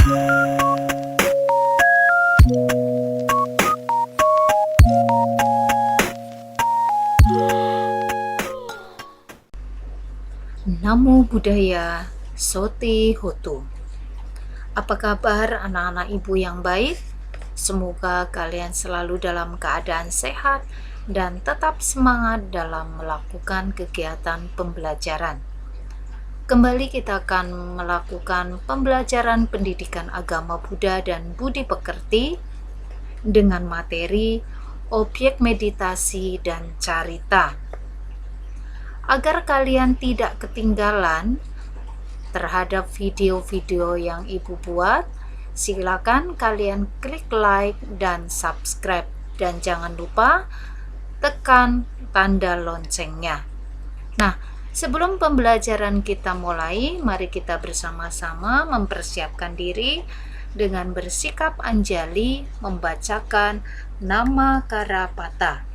Namo Buddhaya, Sote Hotu. Apa kabar anak-anak ibu yang baik? Semoga kalian selalu dalam keadaan sehat dan tetap semangat dalam melakukan kegiatan pembelajaran. Kembali kita akan melakukan pembelajaran pendidikan agama Buddha dan Budi Pekerti dengan materi objek meditasi dan carita. Agar kalian tidak ketinggalan terhadap video-video yang ibu buat, silakan kalian klik like dan subscribe, dan jangan lupa tekan tanda loncengnya. Nah, sebelum pembelajaran kita mulai, mari kita bersama-sama mempersiapkan diri dengan bersikap anjali membacakan nama Karapata.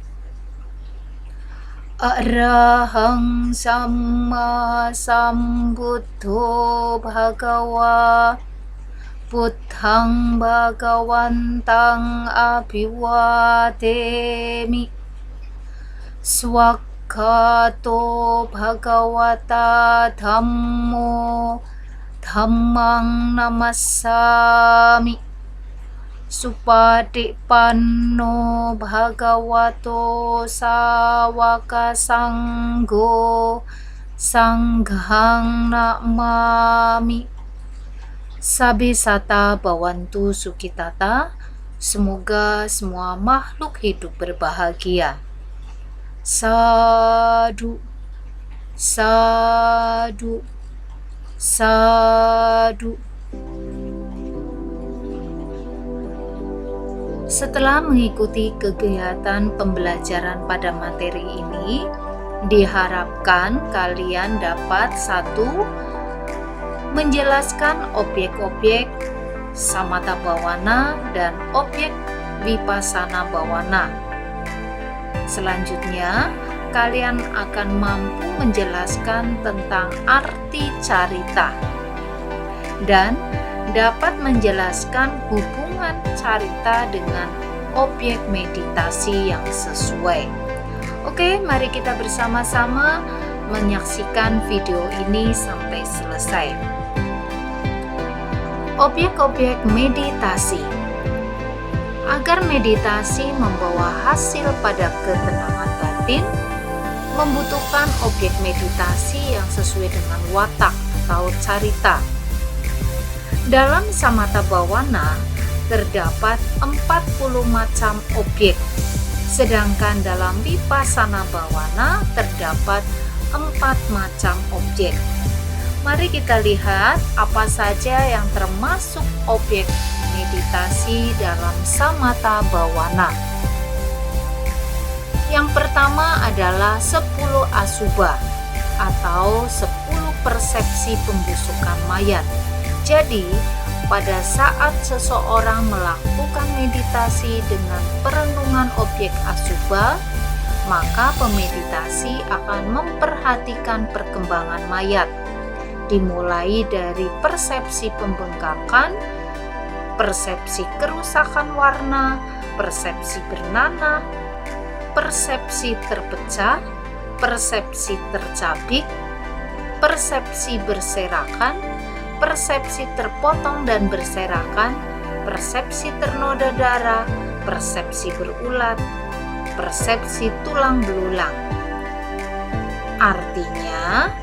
Arahang Samma Sambuddho Bhagawa Buddhang Bhagawantang Abhiwademi Swakhato Bhagavata Dhammo Dhammang Namassami Supadipanno Bhagavato Sawaka Sanggo Sanghang Namami. Sabisata Bawantu Sukitata. Semoga semua makhluk hidup berbahagia. Sadu, sadu, sadu. Setelah mengikuti kegiatan pembelajaran pada materi ini, diharapkan kalian dapat menjelaskan objek-objek samatha bhawana dan objek vipassana bhawana. Selanjutnya, kalian akan mampu menjelaskan tentang arti carita dan dapat menjelaskan hubungan carita dengan objek meditasi yang sesuai. Oke, mari kita bersama-sama menyaksikan video ini sampai selesai. Objek-objek meditasi. Agar meditasi membawa hasil pada ketenangan batin, membutuhkan objek meditasi yang sesuai dengan watak atau carita. Dalam samatha bhawana terdapat 40 macam objek, sedangkan dalam vipassana bhawana terdapat 4 macam objek. Mari kita lihat apa saja yang termasuk objek meditasi dalam samatha bhawana. Yang pertama adalah 10 asubha atau 10 persepsi pembusukan mayat. Jadi, pada saat seseorang melakukan meditasi dengan perenungan objek asubha, maka pemeditasi akan memperhatikan perkembangan mayat, dimulai dari persepsi pembengkakan, persepsi kerusakan warna, persepsi bernanah, persepsi terpecah, persepsi tercabik, persepsi berserakan, persepsi terpotong dan berserakan, persepsi ternoda darah, persepsi berulat, persepsi tulang belulang. Artinya,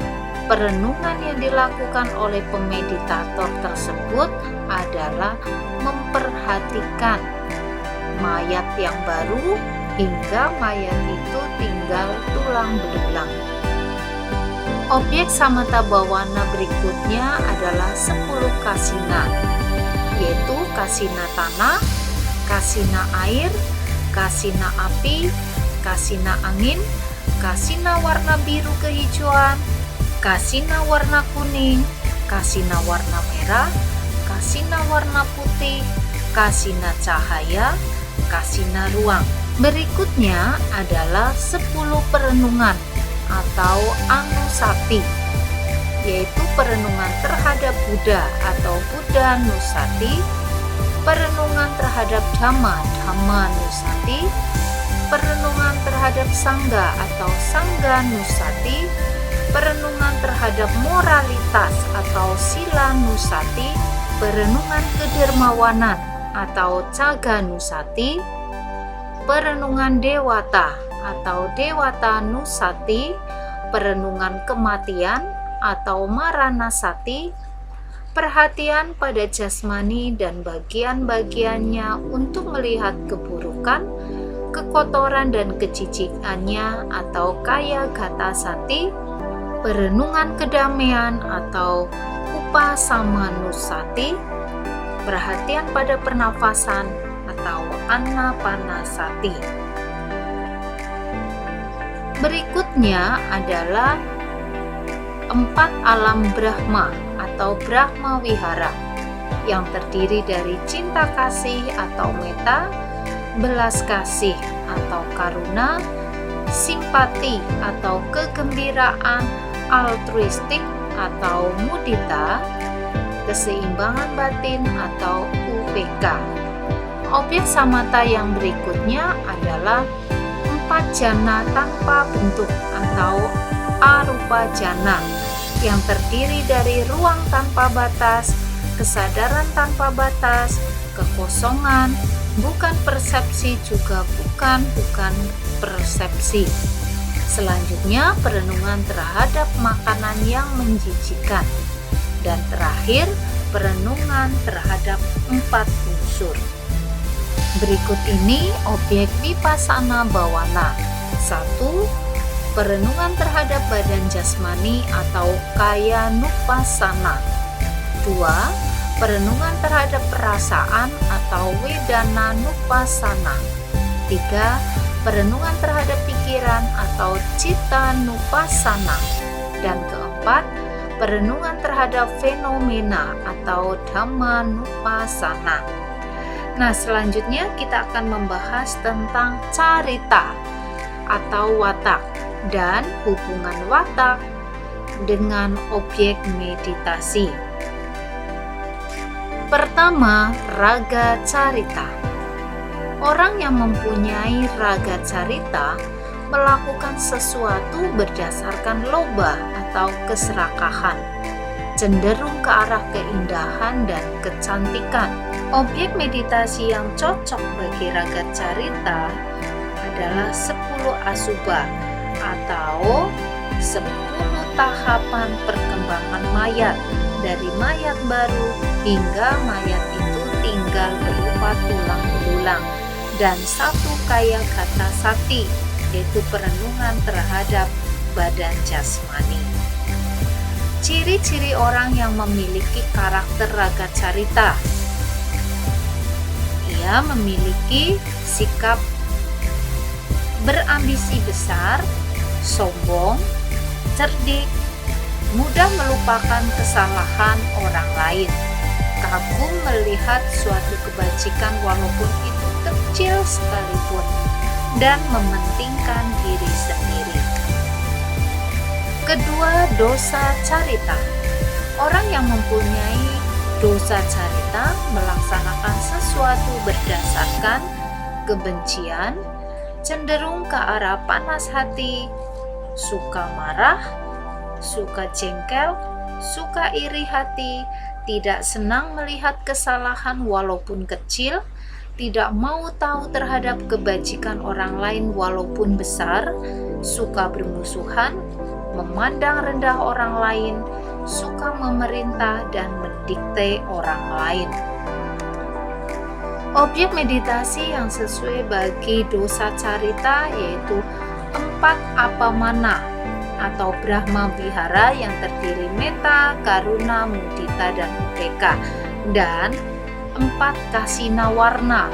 perenungan yang dilakukan oleh pemeditator tersebut adalah memperhatikan mayat yang baru hingga mayat itu tinggal tulang belulang. Objek samatha bhawana berikutnya adalah 10 kasina, yaitu kasina tanah, kasina air, kasina api, kasina angin, kasina warna biru kehijauan, kasina warna kuning, kasina warna merah, kasina warna putih, kasina cahaya, kasina ruang. Berikutnya adalah 10 perenungan atau anusati, yaitu perenungan terhadap Buddha atau Buddha Nusati, perenungan terhadap Dhamma, Dhamma Nusati, perenungan terhadap Sangha atau Sangha Nusati, perenungan terhadap moralitas atau Sila Nusati, perenungan kedermawanan atau Caga Nusati, perenungan Dewata atau Dewata Nusati, perenungan kematian atau Maranasati, perhatian pada jasmani dan bagian-bagiannya untuk melihat keburukan, kekotoran dan kecijikannya atau Kaya Gata Sati, perenungan kedamaian atau Upasamanusati, perhatian pada pernafasan atau Anapanasati. Berikutnya adalah 4 alam Brahma atau Brahma Wihara yang terdiri dari cinta kasih atau metta, belas kasih atau karuna, simpati atau kegembiraan, altruistik atau mudita, keseimbangan batin atau UPK. Objek samatha yang berikutnya adalah 4 jana tanpa bentuk atau arupa jana yang terdiri dari ruang tanpa batas, kesadaran tanpa batas, kekosongan, bukan persepsi juga bukan persepsi. Selanjutnya perenungan terhadap makanan yang menjijikan. Dan terakhir perenungan terhadap 4 unsur. Berikut ini objek vipassana bawana. 1. Perenungan terhadap badan jasmani atau kaya nupassana. 2. Perenungan terhadap perasaan atau wedana nupassana. 3. Perenungan terhadap pikiran atau citta nupassana. Dan keempat, perenungan terhadap fenomena atau dhamma nupassana. Nah, selanjutnya kita akan membahas tentang carita atau watak dan hubungan watak dengan objek meditasi. Pertama, raga carita. Orang yang mempunyai raga carita melakukan sesuatu berdasarkan loba atau keserakahan, cenderung ke arah keindahan dan kecantikan. Objek meditasi yang cocok bagi raga carita adalah 10 asubha atau 10 tahapan perkembangan mayat, dari mayat baru hingga mayat itu tinggal berupa tulang belulang, dan 1 kaya gata sati, yaitu perenungan terhadap badan jasmani. Ciri-ciri orang yang memiliki karakter raga carita: ia memiliki sikap berambisi besar, sombong, cerdik, mudah melupakan kesalahan orang lain, kagum melihat suatu kebajikan walaupun itu kecil sekalipun, dan mementingkan diri sendiri. Kedua, dosa carita. Orang yang mempunyai dosa carita melaksanakan sesuatu berdasarkan kebencian, cenderung ke arah panas hati, suka marah, suka jengkel, suka iri hati, tidak senang melihat kesalahan walaupun kecil, tidak mau tahu terhadap kebajikan orang lain walaupun besar, suka bermusuhan, memandang rendah orang lain, suka memerintah dan mendikte orang lain. Objek meditasi yang sesuai bagi dosa carita yaitu 4 apamana atau Brahma Vihara yang terdiri metta, karuna, mudita, dan upeka, dan 4 kasina warna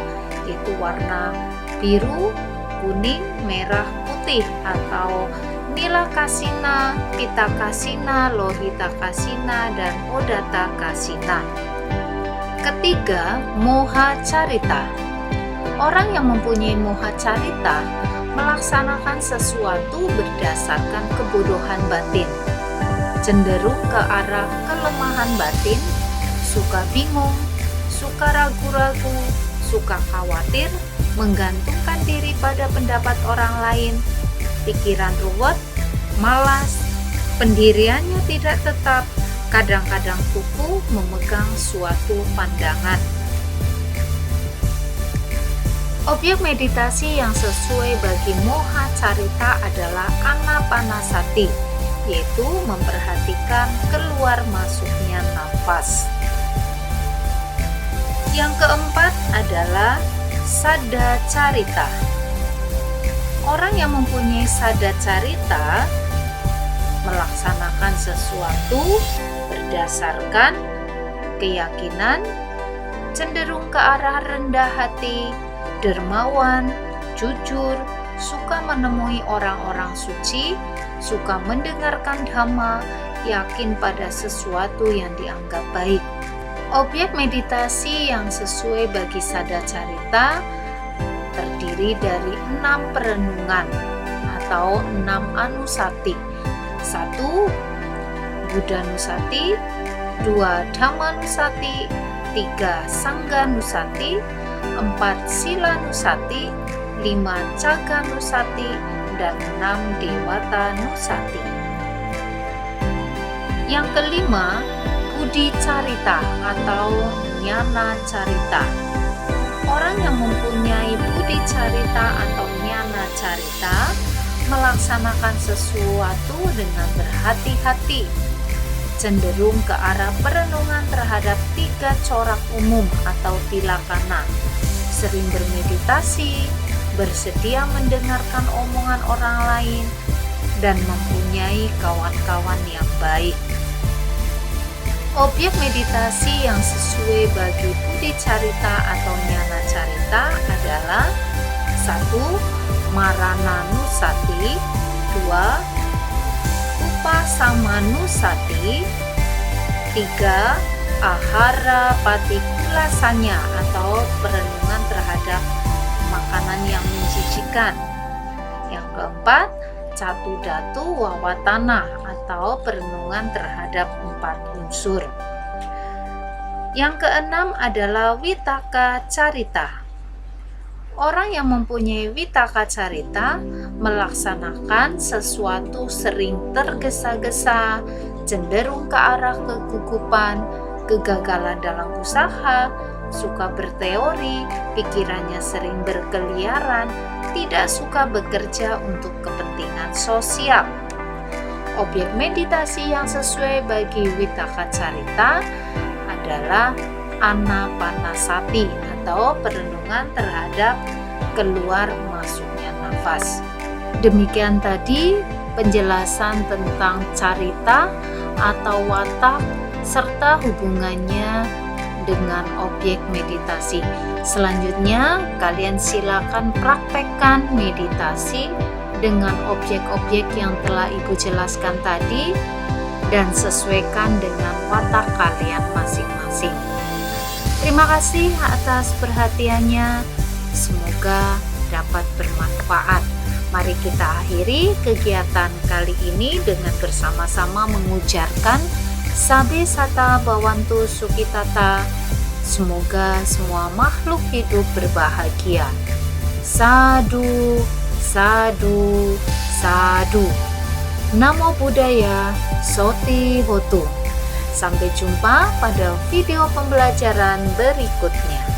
yaitu warna biru, kuning, merah, putih atau nila kasina, pita kasina, lohita kasina, dan odata kasina. Ketiga, moha carita. Orang yang mempunyai moha carita melaksanakan sesuatu berdasarkan kebodohan batin. cenderung ke arah kelemahan batin, suka bingung, suka ragu-ragu, suka khawatir, menggantungkan diri pada pendapat orang lain, pikiran ruwet, malas, pendiriannya tidak tetap, kadang-kadang kukuh memegang suatu pandangan. Objek meditasi yang sesuai bagi moha carita adalah anapanasati, yaitu memperhatikan keluar masuknya nafas. Yang keempat adalah sada carita. Orang yang mempunyai sada carita melaksanakan sesuatu berdasarkan keyakinan, cenderung ke arah rendah hati, dermawan, jujur, suka menemui orang-orang suci, suka mendengarkan dhamma, yakin pada sesuatu yang dianggap baik. Objek meditasi yang sesuai bagi sada carita terdiri dari 6 perenungan atau 6 anusati. 1. Buddhanusati, 2. Dhammanusati, 3. Sangganusati, 4. Silanusati, 5. Caganusati, dan 6. Dewatanusati. Yang kelima, Budi Carita atau Nyana Carita. Orang yang mempunyai Budi Carita atau Nyana Carita melaksanakan sesuatu dengan berhati-hati, cenderung ke arah perenungan terhadap 3 corak umum atau tilakana, sering bermeditasi, bersedia mendengarkan omongan orang lain, dan mempunyai kawan-kawan yang baik. Objek meditasi yang sesuai bagi Budi Carita atau Nyana Carita adalah 1. Marananusati, 2. Upasamanusati, 3. Ahara patikulasanya atau perenungan terhadap makanan yang menjijikan. Yang keempat, Catudatu Wawatana atau perenungan terhadap 4 unsur. Yang keenam adalah Vitaka Carita. Orang yang mempunyai Vitaka Carita melaksanakan sesuatu sering tergesa-gesa, cenderung ke arah kegugupan, kegagalan dalam usaha, suka berteori, pikirannya sering berkeliaran, tidak suka bekerja untuk kepentingan sosial. Objek meditasi yang sesuai bagi Vitaka Carita adalah Anapanasati atau perenungan terhadap keluar masuknya nafas. Demikian tadi penjelasan tentang carita atau watak serta hubungannya dengan objek meditasi. Selanjutnya, kalian silakan praktekkan meditasi dengan objek-objek yang telah Ibu jelaskan tadi dan sesuaikan dengan watak kalian masing-masing. Terima kasih atas perhatiannya. Semoga dapat bermanfaat. Mari kita akhiri kegiatan kali ini dengan bersama-sama mengujarkan Sabe Sata Bhawantu Sukhitata. Semoga semua makhluk hidup berbahagia. Sadu, sadu, sadu. Namo Buddhaya, Soti Hotu. Sampai jumpa pada video pembelajaran berikutnya.